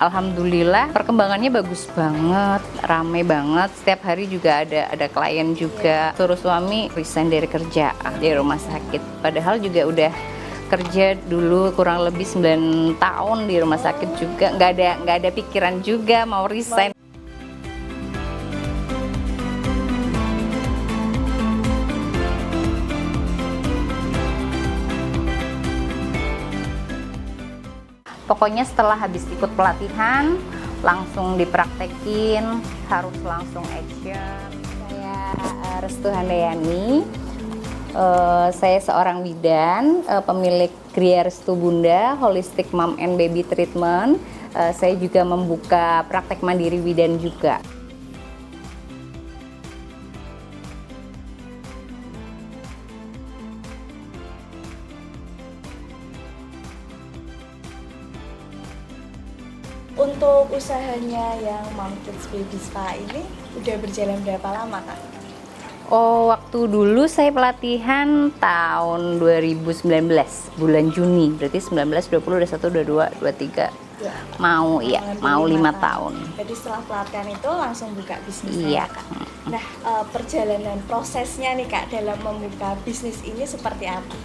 Alhamdulillah perkembangannya bagus banget, rame banget. Setiap hari juga ada klien juga. Suruh suami resign dari kerjaan di rumah sakit. Padahal juga udah kerja dulu kurang lebih 9 tahun di rumah sakit juga. Nggak ada pikiran juga mau resign. Pokoknya setelah habis ikut pelatihan, langsung dipraktekin, harus langsung action. Saya Restu Handayani, saya seorang bidan, pemilik Gria Restu Bunda, Holistic Mom and Baby Treatment. Saya juga membuka praktek mandiri bidan juga. Untuk usahanya yang Mom Kids Baby Spa ini udah berjalan berapa lama, Kak? Oh, waktu dulu saya pelatihan tahun 2019, bulan Juni. Berarti 19, 20, 21, 22, 23. Ya. Mau 5 tahun. Jadi setelah pelatihan itu langsung buka bisnis. Iya. Kak. Nah, perjalanan prosesnya nih, Kak, dalam membuka bisnis ini seperti apa?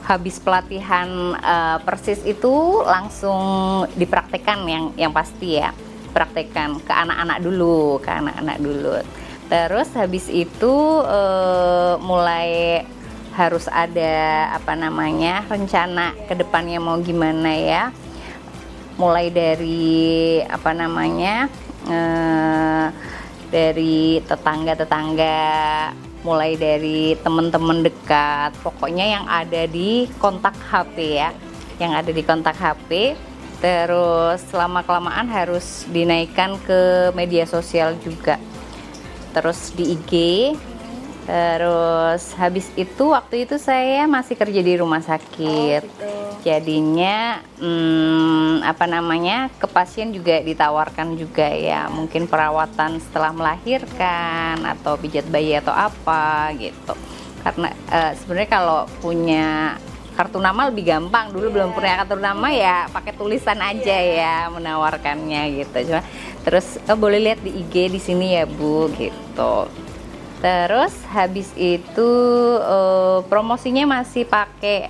Habis pelatihan persis itu langsung dipraktekkan yang pasti ya, praktekkan ke anak-anak dulu, terus habis itu mulai harus ada rencana ke depannya mau gimana ya, mulai dari dari tetangga-tetangga, mulai dari teman-teman dekat, pokoknya yang ada di kontak HP ya, terus lama-kelamaan harus dinaikkan ke media sosial juga, terus di IG, terus habis itu waktu itu saya masih kerja di rumah sakit. Jadinya ke pasien juga ditawarkan juga ya, mungkin perawatan setelah melahirkan atau pijat bayi atau apa gitu. Karena sebenarnya kalau punya kartu nama lebih gampang. Dulu belum punya kartu nama ya pakai tulisan aja ya menawarkannya gitu. Cuma terus boleh lihat di IG di sini ya Bu gitu. Terus habis itu promosinya masih pakai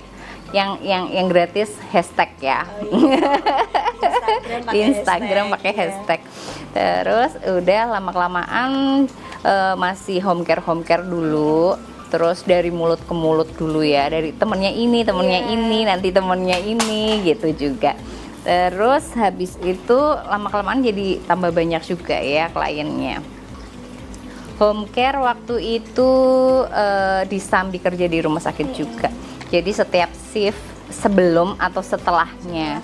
yang gratis hashtag ya. Di Instagram pakai hashtag. Terus udah lama-kelamaan masih home care dulu. Terus dari mulut ke mulut dulu ya, dari temennya ini, nanti temennya ini gitu juga. Terus habis itu lama-kelamaan jadi tambah banyak juga ya kliennya. Home care waktu itu disambi kerja di rumah sakit juga. Jadi setiap shift sebelum atau setelahnya,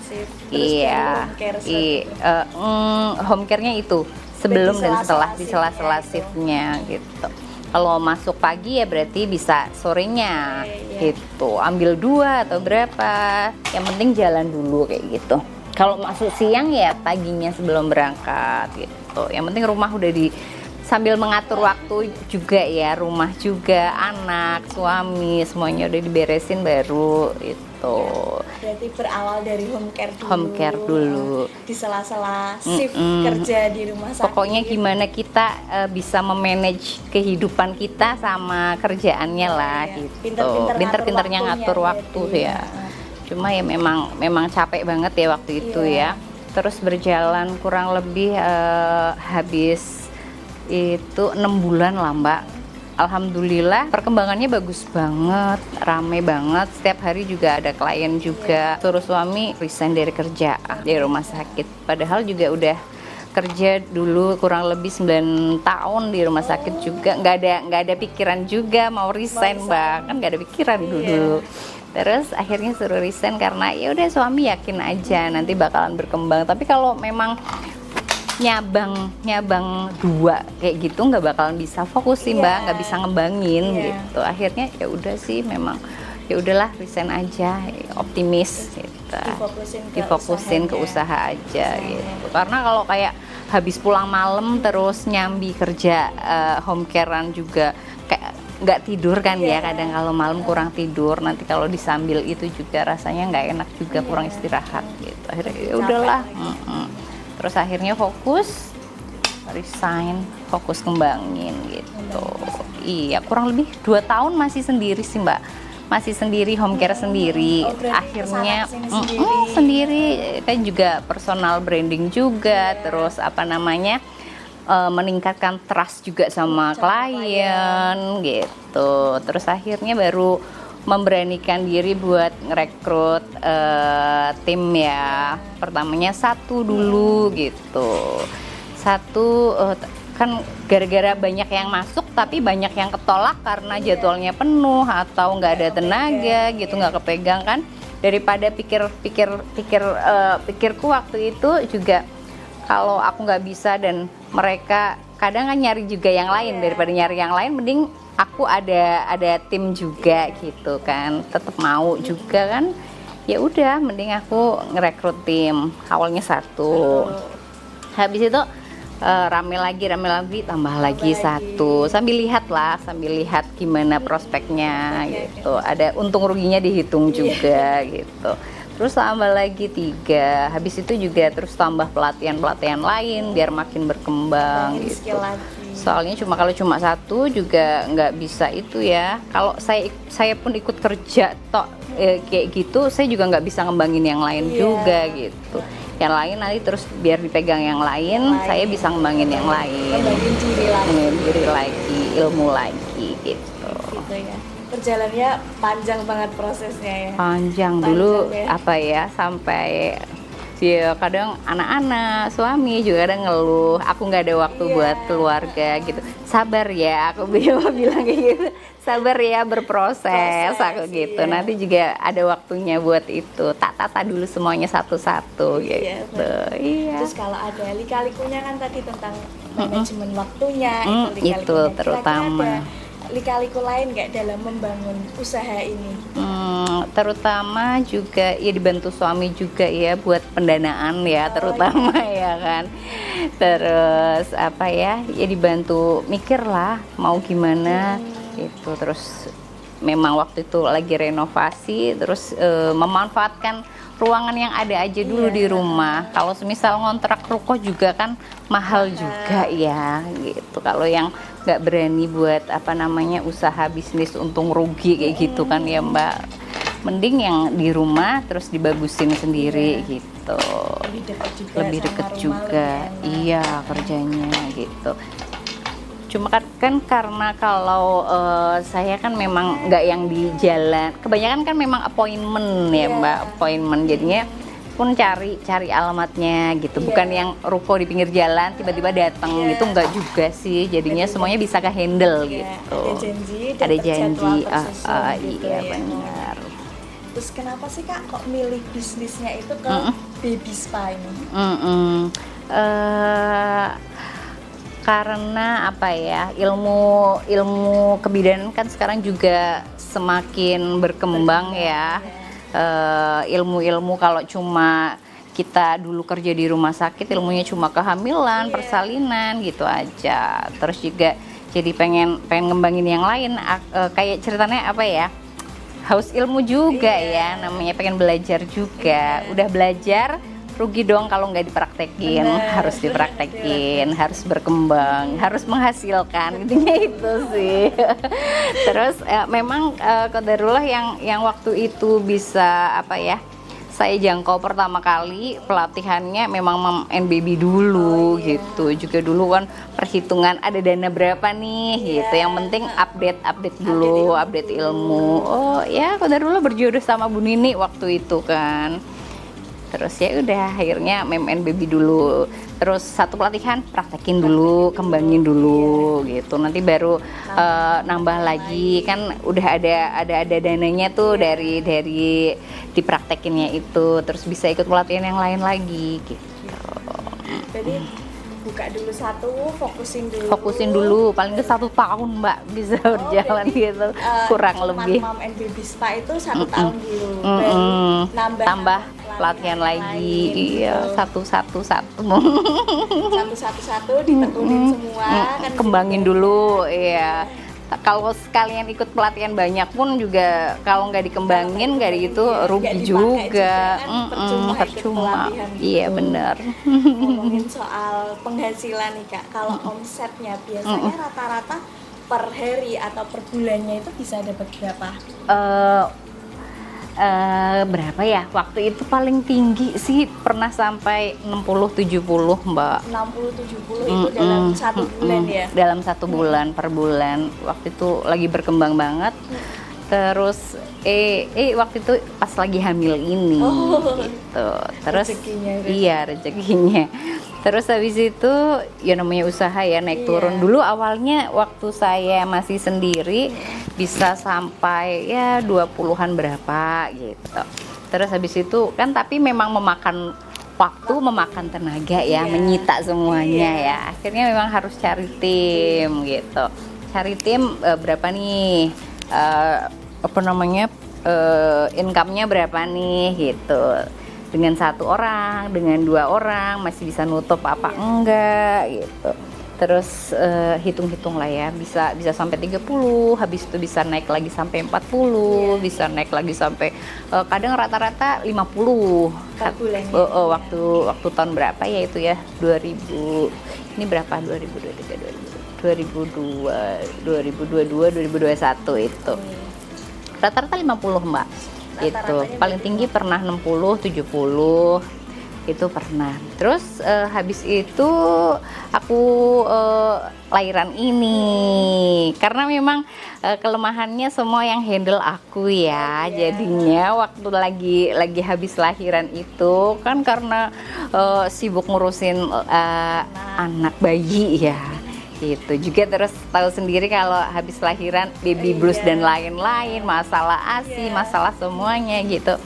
home care-nya itu sebelum dan setelah, di sela-sela shiftnya gitu. Kalau masuk pagi ya berarti bisa sorenya gitu, ambil 2 atau berapa, yang penting jalan dulu kayak gitu. Kalau masuk siang ya paginya sebelum berangkat gitu, yang penting rumah udah sambil mengatur waktu juga ya, rumah juga, anak, suami, semuanya udah diberesin baru itu. Berarti berawal dari home care dulu. Di sela-sela shift kerja di rumah sakit. Pokoknya gimana kita bisa memanage kehidupan kita sama kerjaannya lah gitu. Pinter-pinternya ngatur waktu ya. Cuma ya memang capek banget ya waktu itu ya. Terus berjalan kurang lebih habis itu 6 bulan lah Mbak. Alhamdulillah perkembangannya bagus banget, rame banget. Setiap hari juga ada klien juga. Suruh suami resign dari kerjaan di rumah sakit. Padahal juga udah kerja dulu kurang lebih 9 tahun di rumah sakit juga. Nggak ada pikiran juga mau resign Mbak, kan nggak ada pikiran dulu. Terus akhirnya suruh resign karena ya udah suami yakin aja nanti bakalan berkembang. Tapi kalau memang nyabang 2 kayak gitu nggak bakalan bisa fokus sih Mbak, nggak bisa ngembangin gitu. Akhirnya ya udah sih, memang ya udahlah resign aja, optimis gitu. Difokusin ke usaha aja gitu. Karena kalau kayak habis pulang malam terus nyambi kerja home care-an juga kayak nggak tidur kan ya, Iya. kadang kalau malam kurang tidur, nanti kalau disambil itu juga rasanya nggak enak juga, kurang istirahat gitu. Akhirnya ya udahlah. Terus akhirnya fokus resign, fokus kembangin gitu. Iya, kurang lebih 2 tahun masih sendiri sih Mbak, masih sendiri, home care sendiri. Oh, berarti Akhirnya kesana kesini sendiri kan, juga personal branding juga, terus apa namanya, meningkatkan trust juga sama klien gitu. Terus akhirnya baru memberanikan diri buat ngerekrut tim ya. Pertamanya 1 dulu gitu. 1 kan gara-gara banyak yang masuk tapi banyak yang ketolak karena jadwalnya penuh atau nggak ada tenaga gitu, nggak kepegang kan. Daripada pikirku waktu itu juga, kalau aku nggak bisa dan mereka kadang kan nyari juga yang lain, daripada nyari yang lain mending aku ada tim juga gitu kan, tetap mau juga kan. Ya udah, mending aku ngerekrut tim, awalnya 1, habis itu rame lagi, tambah lagi 1, sambil lihat gimana prospeknya gitu, ada untung ruginya dihitung juga gitu. Terus tambah lagi 3, habis itu juga terus tambah pelatihan lain biar makin berkembang gitu. Soalnya kalau cuma 1 juga nggak bisa itu ya. Kalau saya pun ikut kerja tok kayak gitu, saya juga nggak bisa ngembangin yang lain juga gitu. Yang lain nanti terus biar dipegang yang lain, saya bisa ngembangin yang lain, ngembangin diri lagi, ilmu lagi gitu. Gitu ya. Perjalanannya panjang banget prosesnya ya. Panjang dulu ya. Apa ya, sampai ya kadang anak-anak, suami juga kadang ngeluh, aku nggak ada waktu buat keluarga gitu. Sabar ya, aku bilang kayak gitu. Sabar ya, berproses aku gitu. Nanti juga ada waktunya buat itu. Tak tata dulu semuanya satu-satu gitu. Iya. Terus kalau ada lika-likunya kan tadi tentang manajemen waktunya, itu terutama. Lika-liku lain nggak dalam membangun usaha ini? Terutama juga ya dibantu suami juga ya buat pendanaan ya, terutama ya kan. Terus apa ya dibantu mikir lah mau gimana gitu. Terus memang waktu itu lagi renovasi, terus memanfaatkan ruangan yang ada aja dulu di rumah. Kalau semisal ngontrak ruko juga kan mahal juga ya gitu. Kalau yang nggak berani buat apa namanya usaha bisnis untung rugi kayak gitu kan ya Mbak, mending yang di rumah terus dibagusin sendiri gitu. Lebih deket juga iya kerjanya gitu. Cuma kan karena kalau saya kan memang nggak yang di jalan, kebanyakan kan memang appointment ya Mbak, appointment, jadinya pun cari alamatnya gitu, bukan yang ruko di pinggir jalan tiba-tiba datang gitu, nggak juga sih, jadinya semuanya bisa ke handle gitu. Ada janji, iya benar. Terus kenapa sih Kak kok milih bisnisnya itu ke baby spa ini? Karena apa ya, ilmu kebidanan kan sekarang juga semakin berkembang ya. Ilmu-ilmu kalau cuma kita dulu kerja di rumah sakit, ilmunya cuma kehamilan, persalinan gitu aja. Terus juga jadi pengen ngembangin yang lain, kayak ceritanya apa ya, haus ilmu juga ya, namanya pengen belajar juga. Udah belajar rugi dong kalau nggak dipraktekin. Harus dipraktekin, harus berkembang, harus menghasilkan, intinya itu sih. Terus memang qadarullah yang waktu itu bisa apa ya, saya jangkau pertama kali pelatihannya memang Mom and Baby dulu gitu. Juga dulu kan perhitungan ada dana berapa nih gitu. Yang penting update dulu, update ilmu. Oh ya, qadarullah berjodoh sama Bu Nini waktu itu kan. Terus ya udah akhirnya Mom and Baby dulu. Terus 1 pelatihan praktekin dulu, kembangin dulu gitu. Nanti baru nambah lagi, kan udah ada dananya tuh dari dipraktekinnya itu. Terus bisa ikut pelatihan yang lain lagi gitu. Jadi buka dulu 1, fokusin dulu paling ke 1 tahun Mbak bisa berjalan gitu, kurang lebih. Mom and Baby Spa itu 1 tahun dulu, baru tambah pelatihan lagi, iya, satu ditekunin semua kan, kembangin dulu, iya. kalau sekalian ikut pelatihan banyak pun juga kalau nggak dikembangin nggak gitu rugi Nggak dipakai juga, kan, percuma ikut percuma. pelatihan Iya gitu. benar. Ngomongin soal penghasilan nih Kak, kalau omsetnya biasanya rata-rata per hari atau per bulannya itu bisa dapat berapa? Berapa ya? Waktu itu paling tinggi sih pernah sampai 60-70 Mbak. 60-70 itu dalam satu bulan ya? Dalam 1 bulan, per bulan. Waktu itu lagi berkembang banget. Terus waktu itu pas lagi hamil ini gitu. Terus Rezekinya, iya rezekinya. Terus habis itu ya namanya usaha ya naik turun. Dulu awalnya waktu saya masih sendiri bisa sampai ya 20-an berapa gitu. Terus habis itu kan tapi memang memakan waktu, memakan tenaga ya, menyita semuanya ya. Akhirnya memang harus cari tim gitu. Cari tim berapa nih income-nya berapa nih gitu. Dengan 1 orang, dengan 2 orang masih bisa nutup apa enggak gitu. Terus hitung-hitung lah ya, bisa sampai 30, habis itu bisa naik lagi sampai 40, bisa naik lagi sampai kadang rata-rata 50 per bulannya. Waktu tahun berapa ya itu ya, 2000 ini berapa, 2022 2021 itu rata-rata 50 Mbak. Itu paling tinggi pernah 60 70 itu pernah. Terus habis itu aku lahiran ini karena memang kelemahannya semua yang handle aku ya. Jadinya waktu lagi habis lahiran itu kan karena sibuk ngurusin anak bayi ya. Gitu juga. Terus tahu sendiri kalau habis lahiran baby blues dan lain-lain, masalah ASI, masalah semuanya gitu,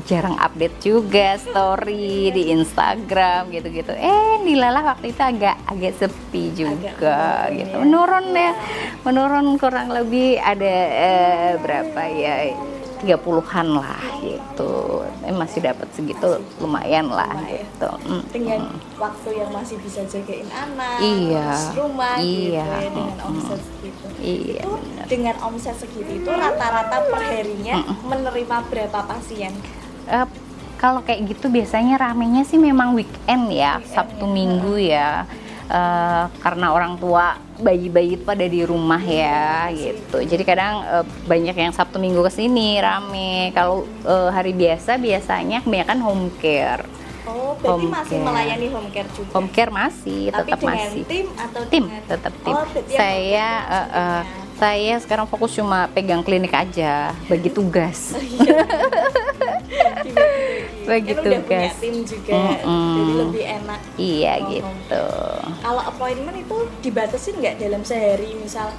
jarang update juga story di Instagram gitu-gitu. Nilalah waktu itu agak sepi juga gitu, menurun kurang lebih ada berapa ya, 30-an lah gitu. Masih dapat segitu lumayan lah gitu. Dengan waktu yang masih bisa jagain anak, terus rumah gitu ya, dengan omset segitu. Itu dengan omset segitu itu rata-rata per harinya menerima berapa pasien? Kalau kayak gitu biasanya ramenya sih memang weekend ya, Sabtu Minggu ya. Karena orang tua bayi-bayi itu pada di rumah ya gitu. Jadi kadang banyak yang Sabtu Minggu kesini rame. Kalau hari biasanya kebanyakan home care. Oh, berarti masih melayani home care juga? Home care masih, tetap masih. Tim atau tim, tetap tim. Saya sekarang fokus cuma pegang klinik aja, bagi tugas. Bagi kan tugas. Udah punya tim juga, jadi lebih enak. Iya gitu. Kalau appointment itu dibatasin nggak dalam sehari, misal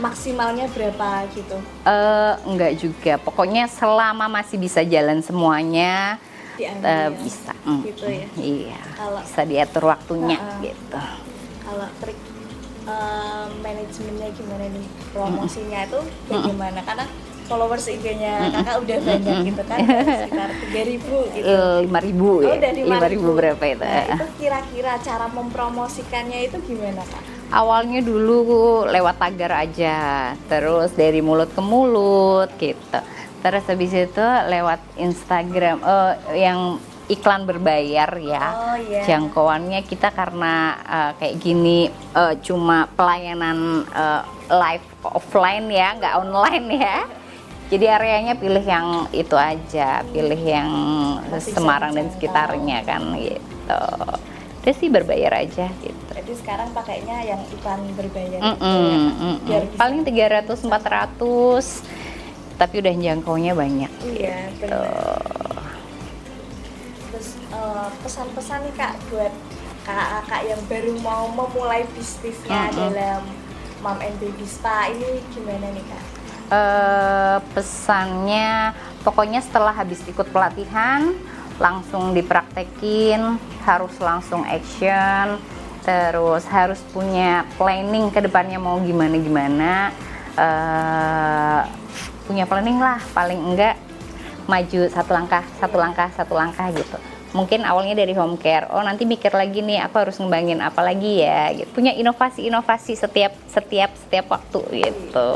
maksimalnya berapa gitu? Enggak juga. Pokoknya selama masih bisa jalan semuanya, bisa. Gitu ya. Iya. Bisa diatur waktunya gitu. Kalau trik manajemennya gimana nih, promosinya itu bagaimana? Karena followers IG-nya kakak udah banyak gitu kan, sekitar 3.000 gitu. 5.000 ya. Udah 5.000 berapa itu? Nah, itu kira-kira cara mempromosikannya itu gimana Kak? Awalnya dulu lewat tagar aja, terus dari mulut ke mulut gitu. Terus habis itu lewat Instagram yang iklan berbayar ya. Jangkauannya kita karena kayak gini cuma pelayanan live offline ya, nggak online ya. Jadi areanya pilih yang itu aja, pilih yang Semarang dan sekitarnya kan gitu. Terus sih berbayar aja gitu. Jadi sekarang pakainya yang iklan berbayar paling 300-400, tapi udah jangkaunya banyak. Iya, gitu. Terus pesan-pesan nih Kak buat kakak-kakak yang baru mau memulai bisnisnya dalam Mom and Baby Spa ini gimana nih Kak? Pesannya pokoknya setelah habis ikut pelatihan langsung dipraktekin, harus langsung action, terus harus punya planning ke depannya mau gimana, punya planning lah, paling enggak maju satu langkah gitu, mungkin awalnya dari home care, oh nanti mikir lagi nih aku harus ngembangin apa lagi ya gitu. Punya inovasi-inovasi setiap waktu gitu.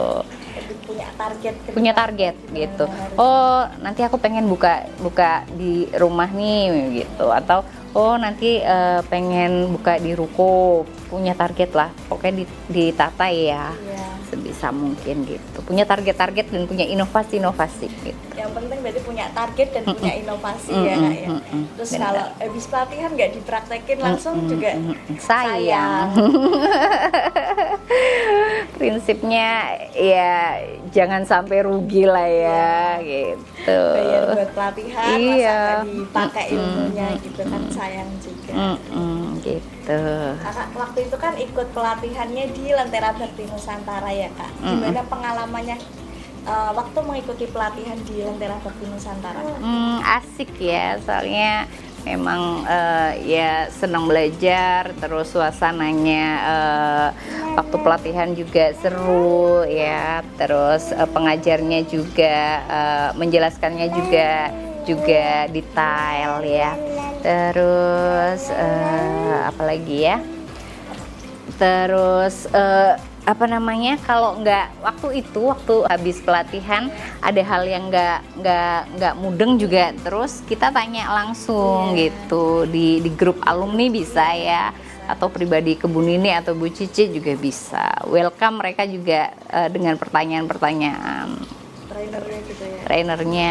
Jadi punya target Gitu. Oh nanti aku pengen buka di rumah nih gitu, atau oh nanti pengen buka di ruko, punya target lah pokoknya ditata ya. Iya. Sebisa mungkin gitu, punya target-target dan punya inovasi-inovasi gitu. Yang penting berarti punya target dan punya inovasi ya kak ya. Terus Benar. kalau habis pelatihan nggak dipraktekin langsung juga sayang. Prinsipnya ya jangan sampai rugi lah ya gitu. bayar buat pelatihan Iya. masa nggak dipakai ilmunya gitu kan sayang juga. Gitu. Kakak waktu itu kan ikut pelatihannya di Lentera Bakti Nusantara ya kak. Gimana pengalamannya waktu mengikuti pelatihan di Lentera Bakti Nusantara? Asik ya, soalnya memang ya senang belajar, terus suasananya waktu pelatihan juga seru ya, terus pengajarnya juga menjelaskannya juga detail ya, terus apalagi ya, terus apa namanya, kalau waktu habis pelatihan ada hal yang nggak mudeng juga, terus kita tanya langsung gitu di grup alumni bisa ya, atau pribadi ke Bu Nini atau Bu Cici juga bisa. Welcome mereka juga dengan pertanyaan-pertanyaan. Trainernya gitu ya. Trainernya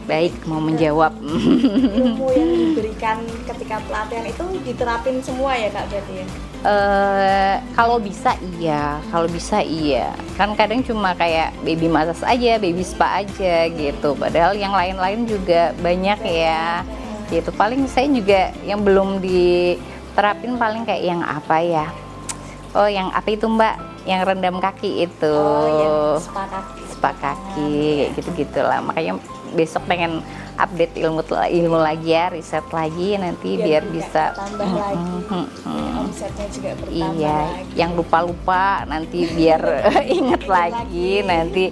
baik mau menjawab. Ilmu yang diberikan ketika pelatihan itu diterapin semua ya kak berarti ya? Kalau bisa iya, kan kadang cuma kayak baby massage aja, baby spa aja gitu, padahal yang lain-lain juga banyak ya gitu. Paling saya juga yang belum diterapin paling kayak yang apa ya, oh yang apa itu mbak, yang rendam kaki itu, yang spa kaki kayak gitu-gitulah. Makanya besok pengen update ilmu lagi ya, riset lagi nanti biar bisa tambah lagi, omsetnya juga bertambah lagi. Yang lupa nanti biar inget lagi, nanti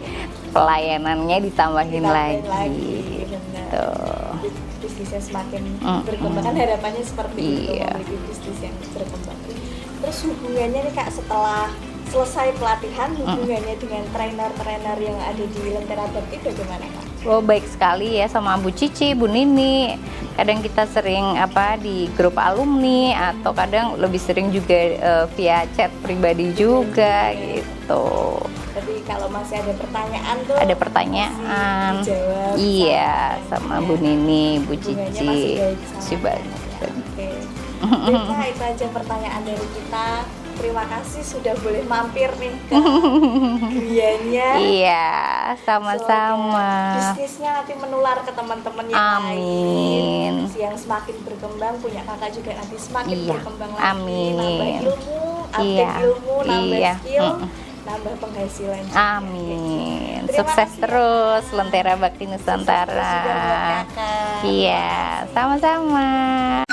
pelayanannya ditambahin lagi gitu. Bisnisnya semakin berkembang, kan harapannya seperti itu, memiliki bisnis yang berkembang. Terus hubungannya nih kak setelah selesai pelatihan, hubungannya dengan trainer-trainer yang ada di Lentera Bakti bagaimana kak? Oh baik sekali ya sama Bu Cici, Bu Nini. Kadang kita sering di grup alumni, atau kadang lebih sering juga via chat pribadi juga gitu. Tapi kalau masih ada pertanyaan tuh, ada pertanyaan, dijawab iya sama Bu Nini, Bu Cici. Masih baik. Oke. Baiklah, itu aja pertanyaan dari kita. Terima kasih sudah boleh mampir nih ke Grianya. Iya, sama-sama. Bisnisnya nanti menular ke teman-teman yang lain. Yang semakin berkembang, punya kakak juga nanti semakin berkembang lagi. Nambah ilmu, update ilmu, nambah skill, nambah penghasilan juga. Amin. Sukses terus Lentera Bakti Nusantara. Iya, sama-sama.